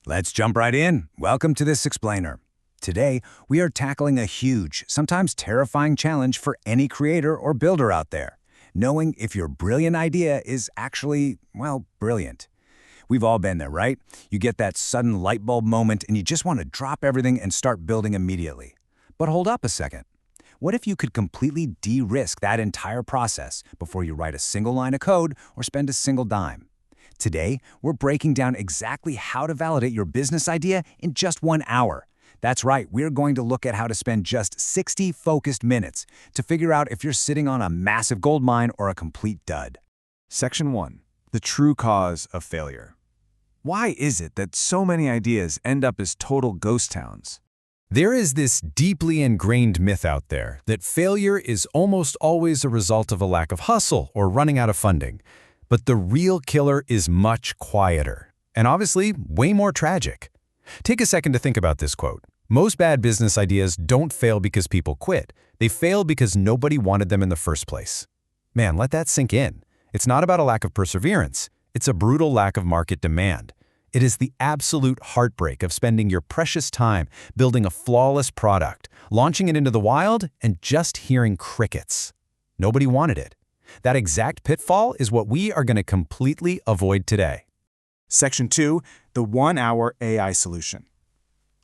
Let's jump right in. Welcome to This Explainer. Today, we are tackling a huge, sometimes terrifying challenge for any creator or builder out there, knowing if your brilliant idea is actually, well, brilliant. We've all been there, right? You get that sudden light bulb moment and you just want to drop everything and start building immediately. But hold up a second. What if you could completely de-risk that entire process before you write a single line of code or spend a single dime? Today, we're breaking down exactly how to validate your business idea in just 1 hour. That's right, we're going to look at how to spend just 60 focused minutes to figure out if you're sitting on a massive gold mine or a complete dud. Section 1. The true cause of failure. Why is it that so many ideas end up as total ghost towns? There is this deeply ingrained myth out there that failure is almost always a result of a lack of hustle or running out of funding. But the real killer is much quieter, and obviously way more tragic. Take a second to think about this quote. Most bad business ideas don't fail because people quit. They fail because nobody wanted them in the first place. Man, let that sink in. It's not about a lack of perseverance. It's a brutal lack of market demand. It is the absolute heartbreak of spending your precious time building a flawless product, launching it into the wild, and just hearing crickets. Nobody wanted it. That exact pitfall is what we are going to completely avoid today. Section 2. The 1-hour AI solution.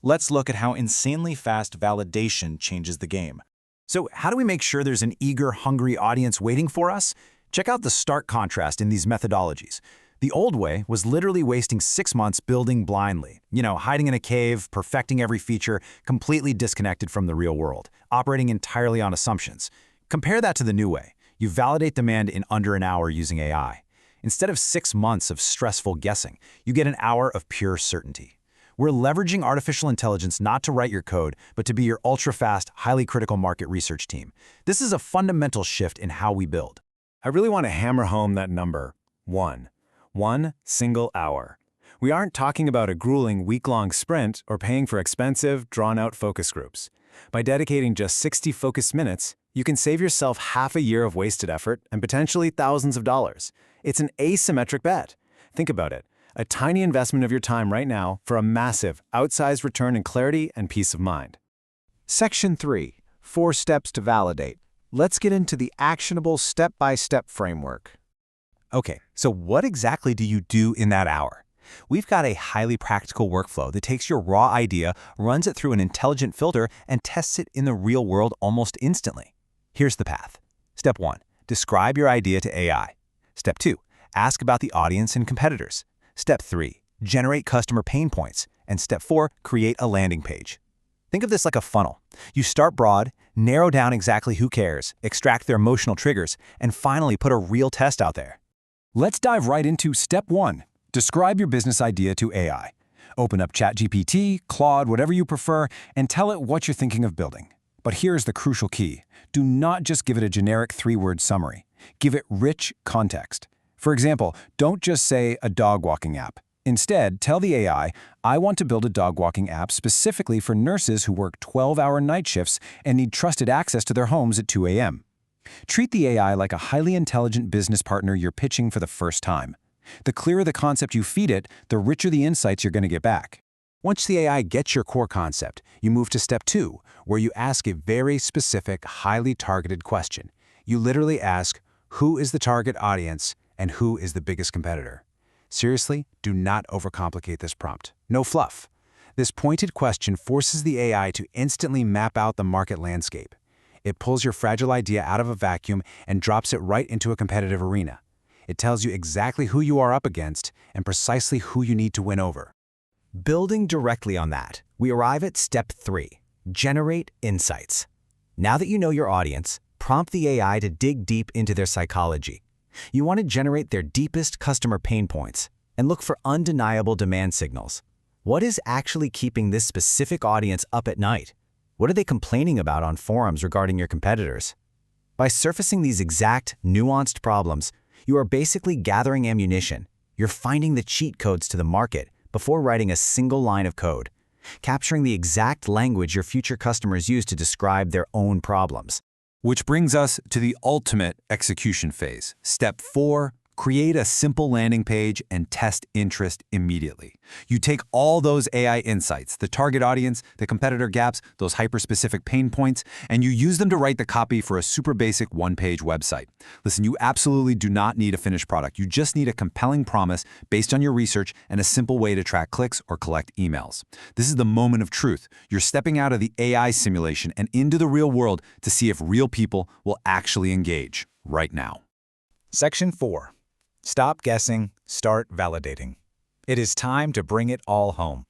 Let's look at how insanely fast validation changes the game. So how do we make sure there's an eager, hungry audience waiting for us? Check out the stark contrast in these methodologies. The old way was literally wasting 6 months building blindly, hiding in a cave, perfecting every feature, completely disconnected from the real world, operating entirely on assumptions. Compare that to the new way. You validate demand in under an hour using AI. Instead of 6 months of stressful guessing, you get an hour of pure certainty. We're leveraging artificial intelligence not to write your code, but to be your ultra-fast, highly critical market research team. This is a fundamental shift in how we build. I really want to hammer home that number. 1 single hour. We aren't talking about a grueling week-long sprint or paying for expensive, drawn-out focus groups. By dedicating just 60 focused minutes, you can save yourself half a year of wasted effort and potentially thousands of dollars. It's an asymmetric bet. Think about it. A tiny investment of your time right now for a massive, outsized return in clarity and peace of mind. Section 3. 4 steps to validate. Let's get into the actionable step-by-step framework. Okay, so what exactly do you do in that hour? We've got a highly practical workflow that takes your raw idea, runs it through an intelligent filter, and tests it in the real world almost instantly. Here's the path. Step 1. Describe your idea to AI. Step 2. Ask about the audience and competitors. Step 3. Generate customer pain points. And Step 4. Create a landing page. Think of this like a funnel. You start broad, narrow down exactly who cares, extract their emotional triggers, and finally put a real test out there. Let's dive right into Step 1. Describe your business idea to AI. Open up ChatGPT, Claude, whatever you prefer, and tell it what you're thinking of building. But here's the crucial key. Do not just give it a generic 3-word summary. Give it rich context. For example, don't just say a dog walking app. Instead, tell the AI, I want to build a dog walking app specifically for nurses who work 12-hour night shifts and need trusted access to their homes at 2 a.m. Treat the AI like a highly intelligent business partner you're pitching for the first time. The clearer the concept you feed it, the richer the insights you're going to get back. Once the AI gets your core concept, you move to Step 2, where you ask a very specific, highly targeted question. You literally ask, who is the target audience and who is the biggest competitor? Seriously, do not overcomplicate this prompt. No fluff. This pointed question forces the AI to instantly map out the market landscape. It pulls your fragile idea out of a vacuum and drops it right into a competitive arena. It tells you exactly who you are up against and precisely who you need to win over. Building directly on that, we arrive at Step 3, generate insights. Now that you know your audience, prompt the AI to dig deep into their psychology. You want to generate their deepest customer pain points and look for undeniable demand signals. What is actually keeping this specific audience up at night? What are they complaining about on forums regarding your competitors? By surfacing these exact, nuanced problems, you are basically gathering ammunition. You're finding the cheat codes to the market before writing a single line of code, capturing the exact language your future customers use to describe their own problems. Which brings us to the ultimate execution phase. Step 4, Create a simple landing page and test interest immediately. You take all those AI insights, the target audience, the competitor gaps, those hyper-specific pain points, and you use them to write the copy for a super basic one-page website. Listen, you absolutely do not need a finished product. You just need a compelling promise based on your research and a simple way to track clicks or collect emails. This is the moment of truth. You're stepping out of the AI simulation and into the real world to see if real people will actually engage right now. Section 4. Stop guessing, start validating. It is time to bring it all home.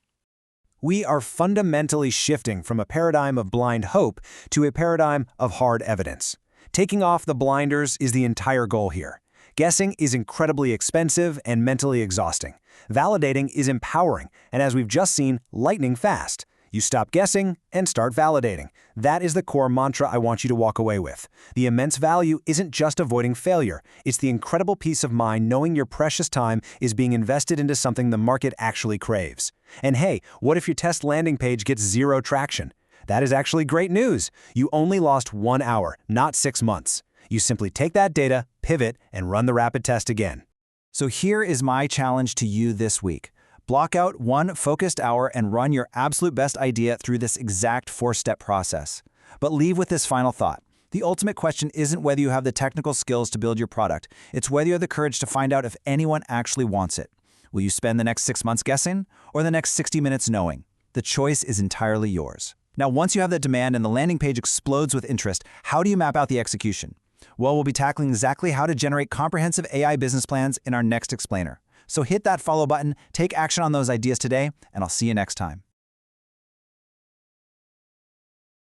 We are fundamentally shifting from a paradigm of blind hope to a paradigm of hard evidence. Taking off the blinders is the entire goal here. Guessing is incredibly expensive and mentally exhausting. Validating is empowering, and as we've just seen, lightning fast. You stop guessing and start validating. That is the core mantra I want you to walk away with. The immense value isn't just avoiding failure. It's the incredible peace of mind knowing your precious time is being invested into something the market actually craves. And hey, what if your test landing page gets zero traction? That is actually great news. You only lost 1 hour, not 6 months. You simply take that data, pivot, and run the rapid test again. So here is my challenge to you this week. Block out 1 focused hour and run your absolute best idea through this exact 4-step process. But leave with this final thought. The ultimate question isn't whether you have the technical skills to build your product. It's whether you have the courage to find out if anyone actually wants it. Will you spend the next 6 months guessing or the next 60 minutes knowing? The choice is entirely yours. Now, once you have that demand and the landing page explodes with interest, how do you map out the execution? Well, we'll be tackling exactly how to generate comprehensive AI business plans in our next explainer. So hit that follow button, take action on those ideas today, and I'll see you next time.